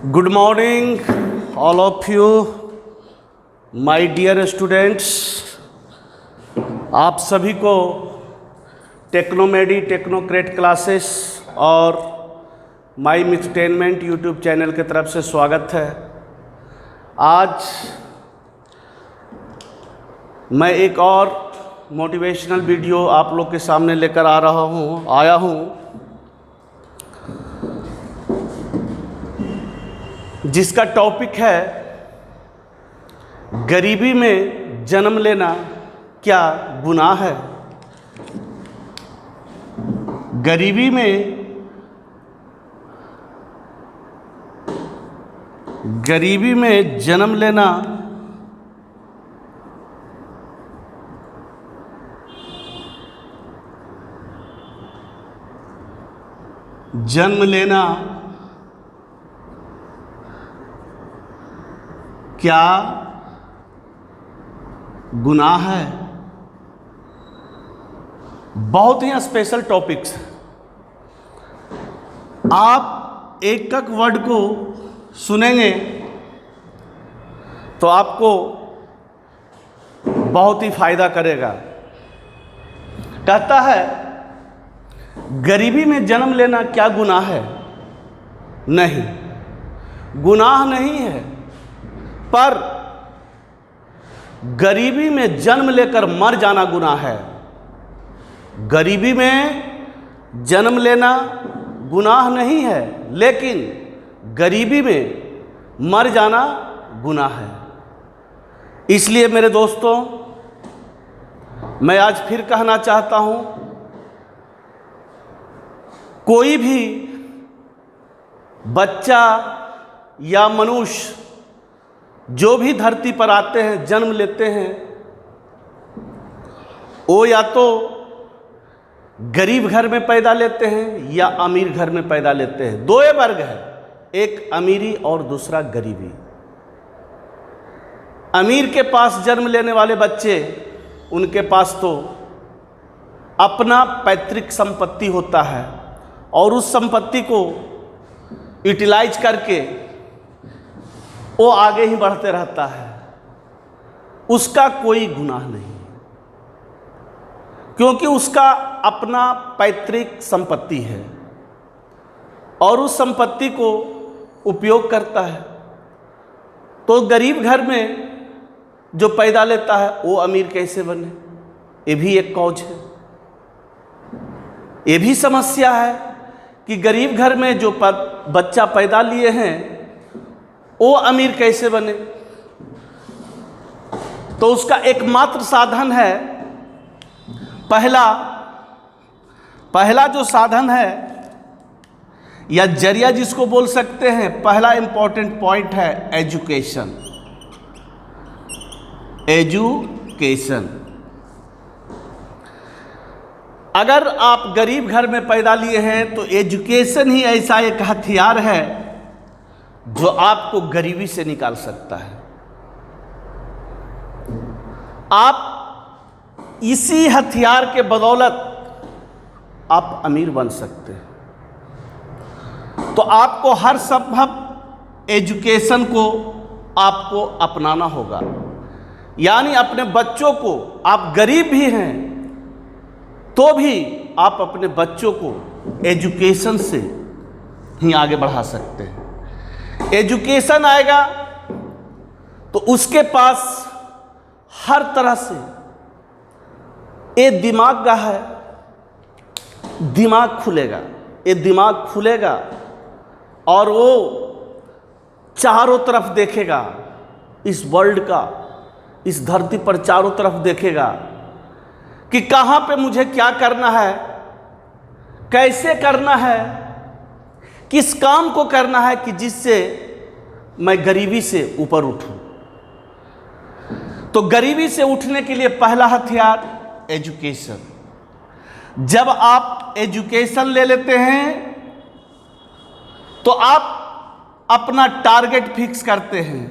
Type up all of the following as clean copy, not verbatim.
Good morning all of you my dear students. आप सभी को टेक्नोमेडी टेक्नोक्रेट क्लासेस और माई मिथटेनमेंट यूट्यूब चैनल की तरफ से स्वागत है। आज मैं एक और मोटिवेशनल वीडियो आप लोग के सामने लेकर आया हूँ जिसका टॉपिक है गरीबी में जन्म लेना क्या गुनाह है। गरीबी में जन्म लेना क्या गुनाह है। बहुत ही स्पेशल टॉपिक्स। आप एक एक वर्ड को सुनेंगे तो आपको बहुत ही फायदा करेगा। कहता है गरीबी में जन्म लेना क्या गुनाह है। नहीं, गुनाह नहीं है, पर गरीबी में जन्म लेकर मर जाना गुनाह है। गरीबी में जन्म लेना गुनाह नहीं है, लेकिन गरीबी में मर जाना गुनाह है। इसलिए मेरे दोस्तों, मैं आज फिर कहना चाहता हूं, कोई भी बच्चा या मनुष्य जो भी धरती पर आते हैं, जन्म लेते हैं, वो या तो गरीब घर में पैदा लेते हैं या अमीर घर में पैदा लेते हैं। दो वर्ग है, एक अमीरी और दूसरा गरीबी। अमीर के पास जन्म लेने वाले बच्चे, उनके पास तो अपना पैतृक संपत्ति होता है और उस संपत्ति को यूटिलाइज करके वो आगे ही बढ़ते रहता है। उसका कोई गुनाह नहीं, क्योंकि उसका अपना पैतृक संपत्ति है और उस संपत्ति को उपयोग करता है। तो गरीब घर में जो पैदा लेता है वो अमीर कैसे बने, ये भी एक कॉज है। ये भी समस्या है कि गरीब घर में जो बच्चा पैदा लिए हैं वो अमीर कैसे बने। तो उसका एकमात्र साधन है, पहला जो साधन है या जरिया जिसको बोल सकते हैं, पहला इंपॉर्टेंट पॉइंट है एजुकेशन। अगर आप गरीब घर में पैदा लिए हैं तो एजुकेशन ही ऐसा एक हथियार है जो आपको गरीबी से निकाल सकता है। आप इसी हथियार के बदौलत आप अमीर बन सकते हैं। तो आपको हर संभव एजुकेशन को आपको अपनाना होगा। यानी अपने बच्चों को, आप गरीब भी हैं तो भी आप अपने बच्चों को एजुकेशन से ही आगे बढ़ा सकते हैं। एजुकेशन आएगा तो उसके पास हर तरह से ये दिमाग का है, दिमाग खुलेगा और वो चारों तरफ देखेगा, इस वर्ल्ड का, इस धरती पर चारों तरफ देखेगा कि कहाँ पे मुझे क्या करना है, कैसे करना है, किस काम को करना है कि जिससे मैं गरीबी से ऊपर उठूं। तो गरीबी से उठने के लिए पहला हथियार एजुकेशन। जब आप एजुकेशन ले लेते हैं तो आप अपना टारगेट फिक्स करते हैं।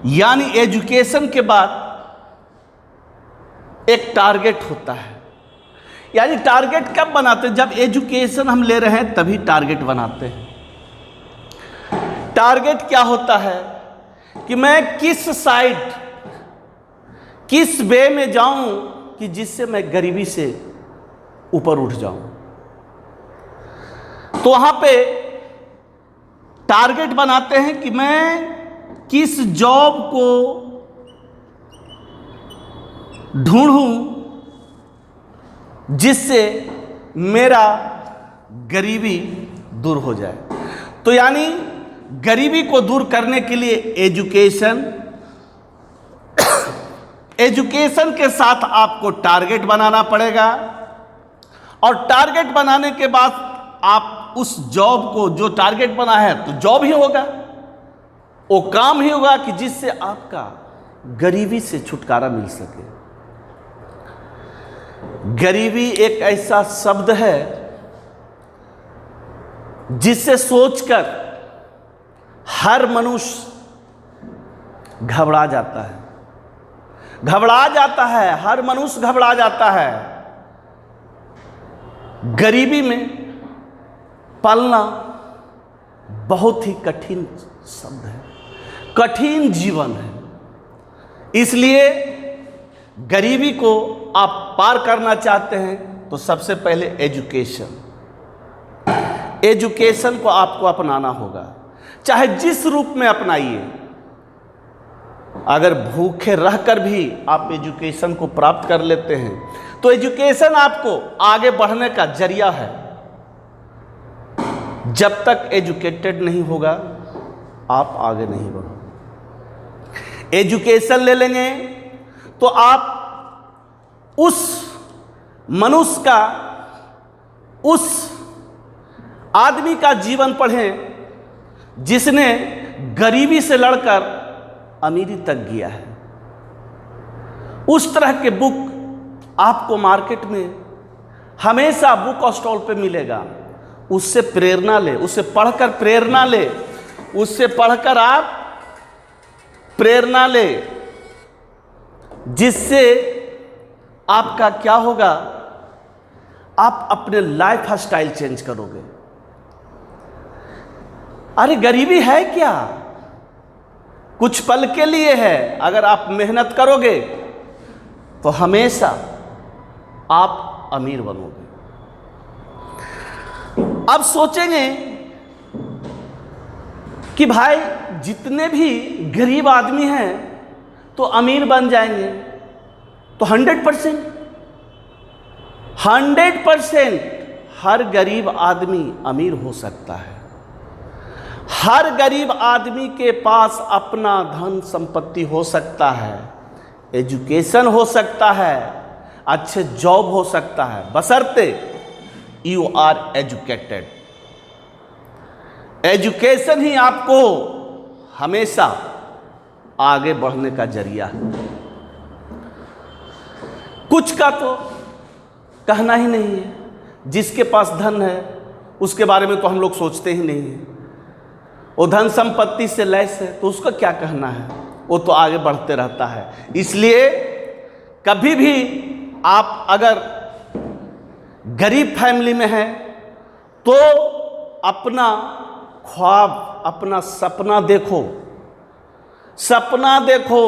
यानी एजुकेशन के बाद एक टारगेट होता है। यानी टारगेट कब बनाते हैं? जब एजुकेशन हम ले रहे हैं तभी टारगेट बनाते हैं। टारगेट क्या होता है कि मैं किस साइड, किस वे में जाऊं कि जिससे मैं गरीबी से ऊपर उठ जाऊं। तो वहां पे टारगेट बनाते हैं कि मैं किस जॉब को ढूंढूं जिससे मेरा गरीबी दूर हो जाए। तो यानी गरीबी को दूर करने के लिए एजुकेशन के साथ आपको टारगेट बनाना पड़ेगा, और टारगेट बनाने के बाद आप उस जॉब को, जो टारगेट बना है तो जॉब ही होगा, वो काम ही होगा कि जिससे आपका गरीबी से छुटकारा मिल सके। गरीबी एक ऐसा शब्द है जिसे सोचकर हर मनुष्य घबरा जाता है, हर मनुष्य घबरा जाता है। गरीबी में पलना बहुत ही कठिन शब्द है, कठिन जीवन है। इसलिए गरीबी को आप पार करना चाहते हैं तो सबसे पहले एजुकेशन को आपको अपनाना होगा, चाहे जिस रूप में अपनाइए। अगर भूखे रहकर भी आप एजुकेशन को प्राप्त कर लेते हैं तो एजुकेशन आपको आगे बढ़ने का जरिया है। जब तक एजुकेटेड नहीं होगा आप आगे नहीं बढ़ोगे। एजुकेशन ले लेंगे तो आप उस मनुष्य का, उस आदमी का जीवन पढ़ें जिसने गरीबी से लड़कर अमीरी तक गया है। उस तरह के बुक आपको मार्केट में हमेशा बुक स्टॉल पे मिलेगा। उससे प्रेरणा ले, उससे पढ़कर प्रेरणा ले, उससे पढ़कर आप प्रेरणा ले, जिससे आपका क्या होगा, आप अपने लाइफ स्टाइल चेंज करोगे। अरे गरीबी है क्या? कुछ पल के लिए है। अगर आप मेहनत करोगे तो हमेशा आप अमीर बनोगे। अब सोचेंगे कि भाई जितने भी गरीब आदमी हैं तो अमीर बन जाएंगे, तो 100% हर गरीब आदमी अमीर हो सकता है। हर गरीब आदमी के पास अपना धन संपत्ति हो सकता है, एजुकेशन हो सकता है, अच्छे जॉब हो सकता है, बशर्ते यू आर एजुकेटेड। एजुकेशन ही आपको हमेशा आगे बढ़ने का जरिया है। कुछ का तो कहना ही नहीं है। जिसके पास धन है उसके बारे में तो हम लोग सोचते ही नहीं हैं। वो धन संपत्ति से लैस है तो उसका क्या कहना है, वो तो आगे बढ़ते रहता है। इसलिए कभी भी आप अगर गरीब फैमिली में हैं तो अपना ख्वाब, अपना सपना देखो,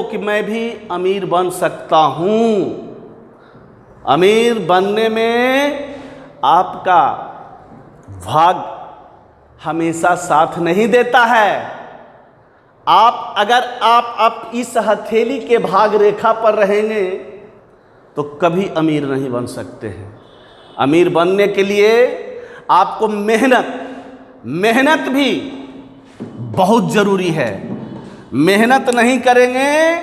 कि मैं भी अमीर बन सकता हूँ। अमीर बनने में आपका भाग्य हमेशा साथ नहीं देता है। अगर आप इस हथेली के भाग रेखा पर रहेंगे तो कभी अमीर नहीं बन सकते हैं। अमीर बनने के लिए आपको मेहनत भी बहुत जरूरी है। मेहनत नहीं करेंगे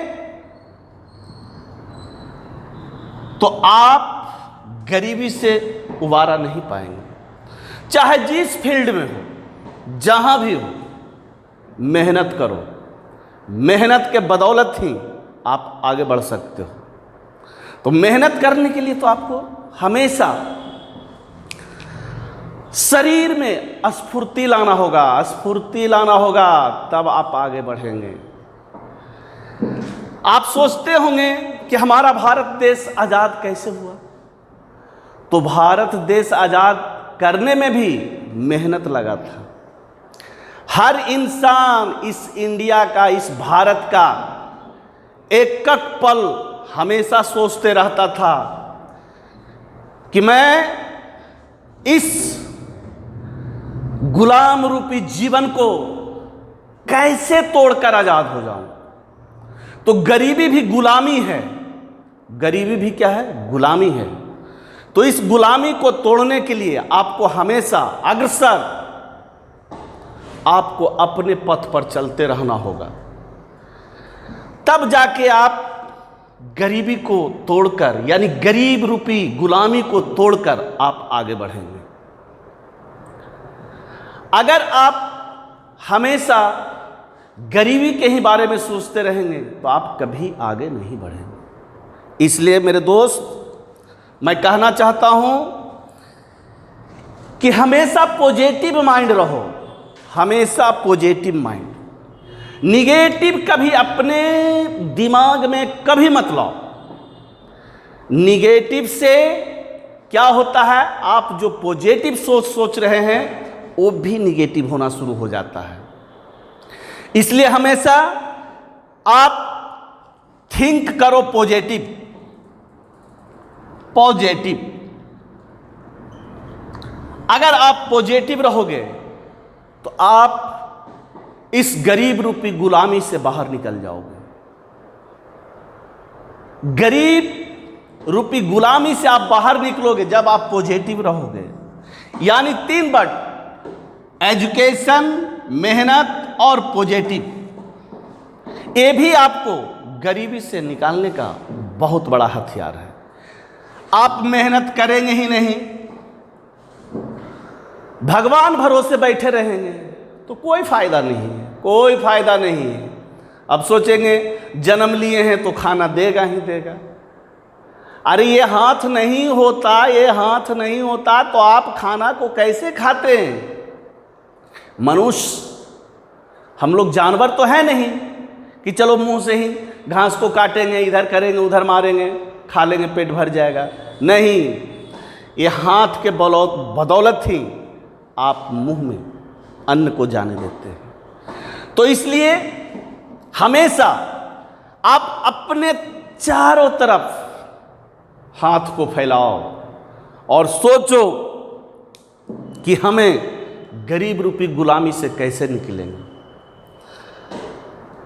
तो आप गरीबी से उबारा नहीं पाएंगे। चाहे जिस फील्ड में हो, जहां भी हो, मेहनत करो। मेहनत के बदौलत ही आप आगे बढ़ सकते हो। तो मेहनत करने के लिए तो आपको हमेशा शरीर में स्फूर्ति लाना होगा, तब आप आगे बढ़ेंगे। आप सोचते होंगे कि हमारा भारत देश आज़ाद कैसे हुआ? तो भारत देश आज़ाद करने में भी मेहनत लगा था। हर इंसान इस इंडिया का, इस भारत का एक एक पल हमेशा सोचते रहता था कि मैं इस गुलाम रूपी जीवन को कैसे तोड़कर आजाद हो जाऊं। तो गरीबी भी गुलामी है, गरीबी भी क्या है? गुलामी है। तो इस गुलामी को तोड़ने के लिए आपको हमेशा अग्रसर, आपको अपने पथ पर चलते रहना होगा। तब जाके आप गरीबी को तोड़कर, यानी गरीब रूपी गुलामी को तोड़कर आप आगे बढ़ेंगे। अगर आप हमेशा गरीबी के ही बारे में सोचते रहेंगे तो आप कभी आगे नहीं बढ़ेंगे। इसलिए मेरे दोस्त, मैं कहना चाहता हूं कि हमेशा पॉजिटिव माइंड रहो, हमेशा पॉजिटिव माइंड। निगेटिव कभी अपने दिमाग में कभी मत लाओ। निगेटिव से क्या होता है? आप जो पॉजिटिव सोच रहे हैं वो भी निगेटिव होना शुरू हो जाता है। इसलिए हमेशा आप थिंक करो पॉजिटिव, पॉजिटिव। अगर आप पॉजिटिव रहोगे तो आप इस गरीब रूपी गुलामी से बाहर निकल जाओगे। गरीब रूपी गुलामी से आप बाहर निकलोगे जब आप पॉजिटिव रहोगे। यानी 3 वर्ड: एजुकेशन, मेहनत और पॉजिटिव। ये भी आपको गरीबी से निकालने का बहुत बड़ा हथियार है। आप मेहनत करेंगे ही नहीं, भगवान भरोसे बैठे रहेंगे तो कोई फायदा नहीं है, कोई फायदा नहीं है। अब सोचेंगे जन्म लिए हैं तो खाना देगा ही देगा। अरे ये हाथ नहीं होता, ये हाथ नहीं होता तो आप खाना को कैसे खाते हैं? मनुष्य, हम लोग जानवर तो है नहीं कि चलो मुंह से ही घास को काटेंगे, इधर करेंगे उधर मारेंगे, खा लेंगे पेट भर जाएगा। नहीं, ये हाथ के बदौलत ही आप मुंह में अन्न को जाने देते हैं। तो इसलिए हमेशा आप अपने चारों तरफ हाथ को फैलाओ और सोचो कि हमें गरीब रूपी गुलामी से कैसे निकलेंगे।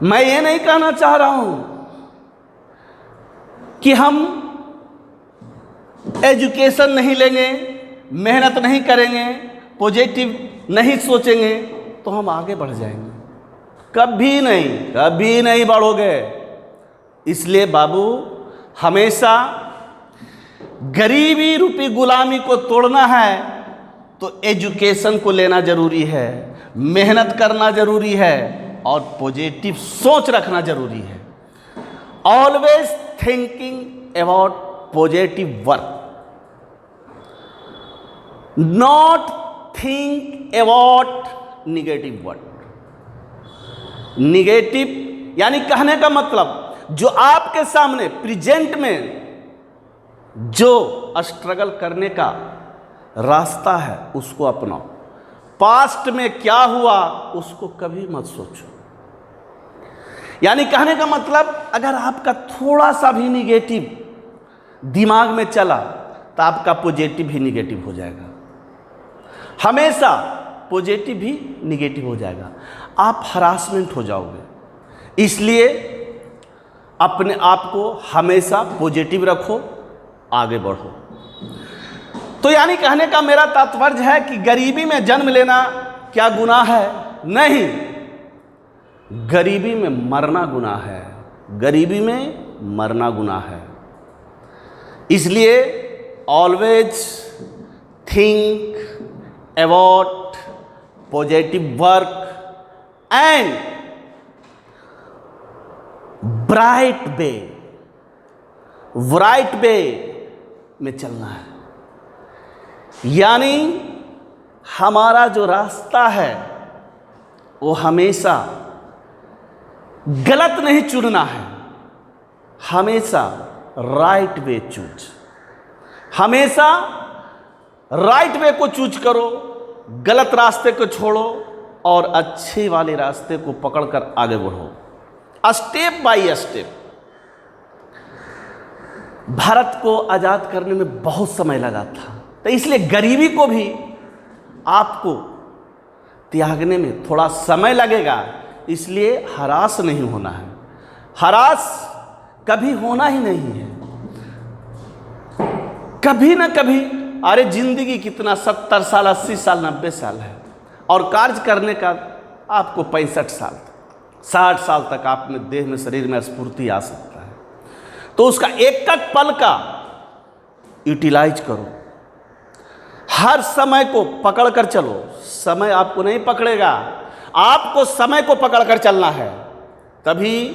मैं ये नहीं कहना चाह रहा हूं कि हम एजुकेशन नहीं लेंगे, मेहनत नहीं करेंगे, पॉजिटिव नहीं सोचेंगे तो हम आगे बढ़ जाएंगे। कभी नहीं, कभी नहीं बढ़ोगे। इसलिए बाबू, हमेशा गरीबी रूपी गुलामी को तोड़ना है तो एजुकेशन को लेना जरूरी है, मेहनत करना जरूरी है और पॉजिटिव सोच रखना जरूरी है। Always thinking about positive work, not think about negative work. Negative यानी कहने का मतलब, जो आपके सामने प्रेजेंट में जो स्ट्रगल करने का रास्ता है उसको अपनाओ। पास्ट में क्या हुआ उसको कभी मत सोचो। यानी कहने का मतलब, अगर आपका थोड़ा सा भी निगेटिव दिमाग में चला तो आपका पॉजिटिव भी निगेटिव हो जाएगा। हमेशा पॉजिटिव भी निगेटिव हो जाएगा, आप हरासमेंट हो जाओगे। इसलिए अपने आप को हमेशा पॉजिटिव रखो, आगे बढ़ो। तो यानी कहने का मेरा तात्पर्य है कि गरीबी में जन्म लेना क्या गुनाह है? नहीं, गरीबी में मरना गुनाह है, गरीबी में मरना गुनाह है। इसलिए always think about positive work and bright way में चलना है। यानी हमारा जो रास्ता है वो हमेशा गलत नहीं चुनना है, हमेशा राइट वे चूज। हमेशा राइट वे को चूज करो, गलत रास्ते को छोड़ो और अच्छे वाले रास्ते को पकड़कर आगे बढ़ो, स्टेप बाय स्टेप। भारत को आजाद करने में बहुत समय लगा था, तो इसलिए गरीबी को भी आपको त्यागने में थोड़ा समय लगेगा, इसलिए हरास नहीं होना है। हरास कभी होना ही नहीं है, कभी ना कभी। अरे जिंदगी कितना 70 साल, 80 साल, 90 साल है और कार्य करने का आपको 65 साल, 60 साल तक आप में देह में, शरीर में स्फूर्ति आ सकता है। तो उसका एक एक पल का यूटिलाइज करो, हर समय को पकड़ कर चलो। समय आपको नहीं पकड़ेगा, आपको समय को पकड़ कर चलना है, तभी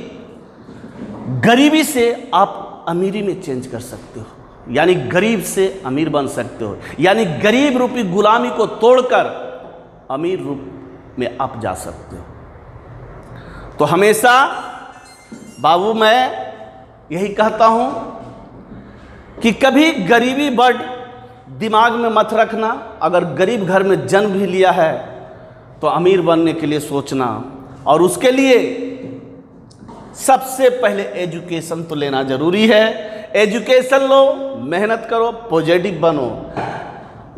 गरीबी से आप अमीरी में चेंज कर सकते हो, यानी गरीब से अमीर बन सकते हो, यानी गरीब रूपी गुलामी को तोड़कर अमीर रूप में आप जा सकते हो। तो हमेशा बाबू मैं यही कहता हूं कि कभी गरीबी वर्ड दिमाग में मत रखना। अगर गरीब घर में जन्म भी लिया है तो अमीर बनने के लिए सोचना, और उसके लिए सबसे पहले एजुकेशन तो लेना जरूरी है। एजुकेशन लो, मेहनत करो, पॉजिटिव बनो।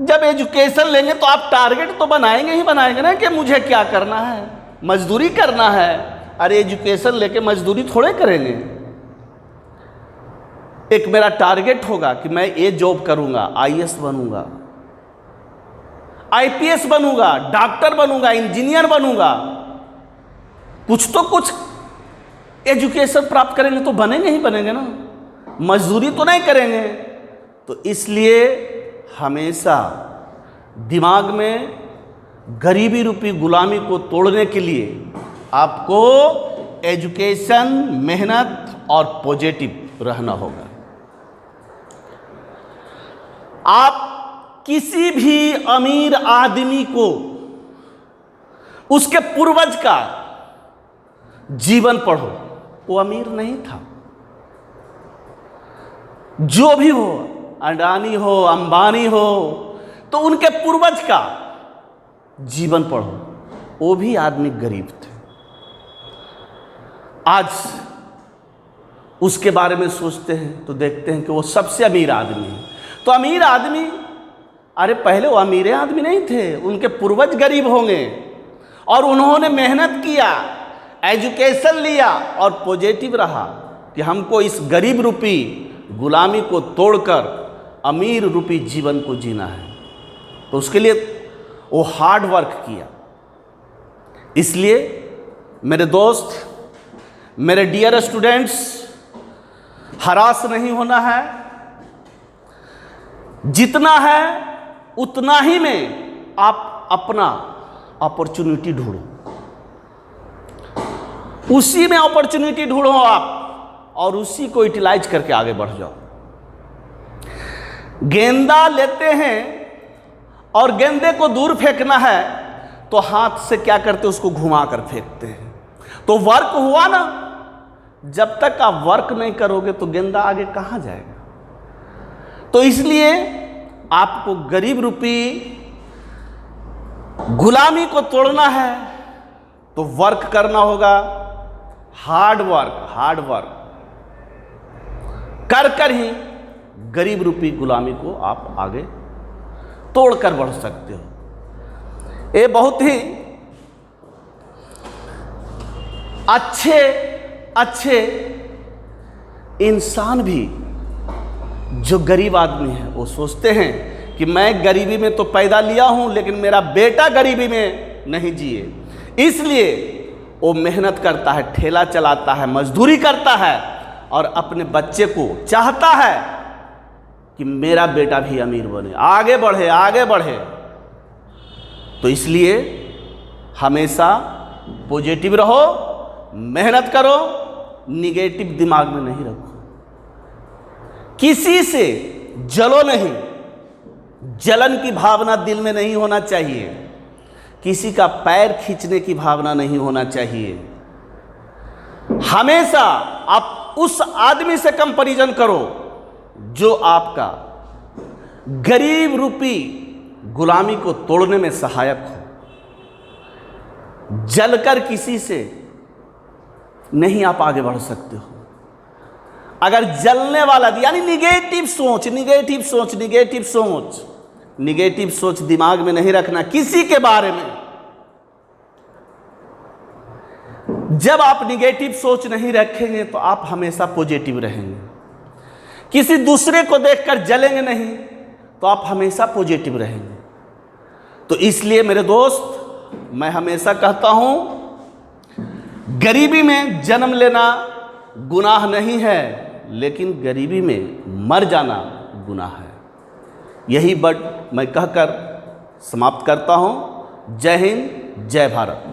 जब एजुकेशन लेंगे तो आप टारगेट तो बनाएंगे ही बनाएंगे ना कि मुझे क्या करना है, मजदूरी करना है। अरे एजुकेशन लेके मजदूरी थोड़े करेंगे। एक मेरा टारगेट होगा कि मैं ये जॉब करूंगा, आईएएस बनूंगा, आईपीएस बनूंगा, डॉक्टर बनूंगा, इंजीनियर बनूंगा। कुछ तो कुछ एजुकेशन प्राप्त करेंगे तो बनेंगे ही बनेंगे ना, मजदूरी तो नहीं करेंगे। तो इसलिए हमेशा दिमाग में गरीबी रूपी गुलामी को तोड़ने के लिए आपको एजुकेशन, मेहनत और पॉजिटिव रहना होगा। आप किसी भी अमीर आदमी को उसके पूर्वज का जीवन पढ़ो, वो अमीर नहीं था। जो भी हो, अडानी हो, अंबानी हो, तो उनके पूर्वज का जीवन पढ़ो, वो भी आदमी गरीब थे। आज उसके बारे में सोचते हैं तो देखते हैं कि वो सबसे अमीर आदमी है। तो अमीर आदमी, अरे पहले वो अमीर आदमी नहीं थे, उनके पूर्वज गरीब होंगे और उन्होंने मेहनत किया, एजुकेशन लिया और पॉजिटिव रहा कि हमको इस गरीब रूपी गुलामी को तोड़कर अमीर रूपी जीवन को जीना है। तो उसके लिए वो हार्ड वर्क किया। इसलिए मेरे दोस्त, मेरे डियर स्टूडेंट्स, हरास नहीं होना है। जितना है उतना ही में आप अपना अपॉर्चुनिटी ढूंढो, उसी में अपॉर्चुनिटी ढूंढो आप, और उसी को यूटिलाइज करके आगे बढ़ जाओ। गेंदा लेते हैं और गेंदे को दूर फेंकना है तो हाथ से क्या करते हैं, उसको घुमा कर फेंकते हैं। तो वर्क हुआ ना, जब तक आप वर्क नहीं करोगे तो गेंदा आगे कहां जाएगा। तो इसलिए आपको गरीब रूपी गुलामी को तोड़ना है तो वर्क करना होगा, हार्ड वर्क कर कर ही गरीब रूपी गुलामी को आप आगे तोड़कर बढ़ सकते हो। ये बहुत ही अच्छे इंसान भी जो गरीब आदमी है वो सोचते हैं कि मैं गरीबी में तो पैदा लिया हूं, लेकिन मेरा बेटा गरीबी में नहीं जिए। इसलिए वो मेहनत करता है, ठेला चलाता है, मजदूरी करता है और अपने बच्चे को चाहता है कि मेरा बेटा भी अमीर बने, आगे बढ़े। तो इसलिए हमेशा पॉजिटिव रहो, मेहनत करो, निगेटिव दिमाग में नहीं रखो। किसी से जलो नहीं, जलन की भावना दिल में नहीं होना चाहिए। किसी का पैर खींचने की भावना नहीं होना चाहिए। हमेशा आप उस आदमी से कंपैरिजन करो जो आपका गरीब रूपी गुलामी को तोड़ने में सहायक हो। जलकर किसी से नहीं आप आगे बढ़ सकते हो। अगर जलने वाला यानी निगेटिव सोच, निगेटिव सोच, निगेटिव सोच, निगेटिव सोच दिमाग में नहीं रखना किसी के बारे में। जब आप निगेटिव सोच नहीं रखेंगे तो आप हमेशा पॉजिटिव रहेंगे। किसी दूसरे को देखकर जलेंगे नहीं तो आप हमेशा पॉजिटिव रहेंगे। तो इसलिए मेरे दोस्त, मैं हमेशा कहता हूं, गरीबी में जन्म लेना गुनाह नहीं है, लेकिन गरीबी में मर जाना गुनाह है। यही बात मैं कहकर समाप्त करता हूं। जय हिंद, जय भारत।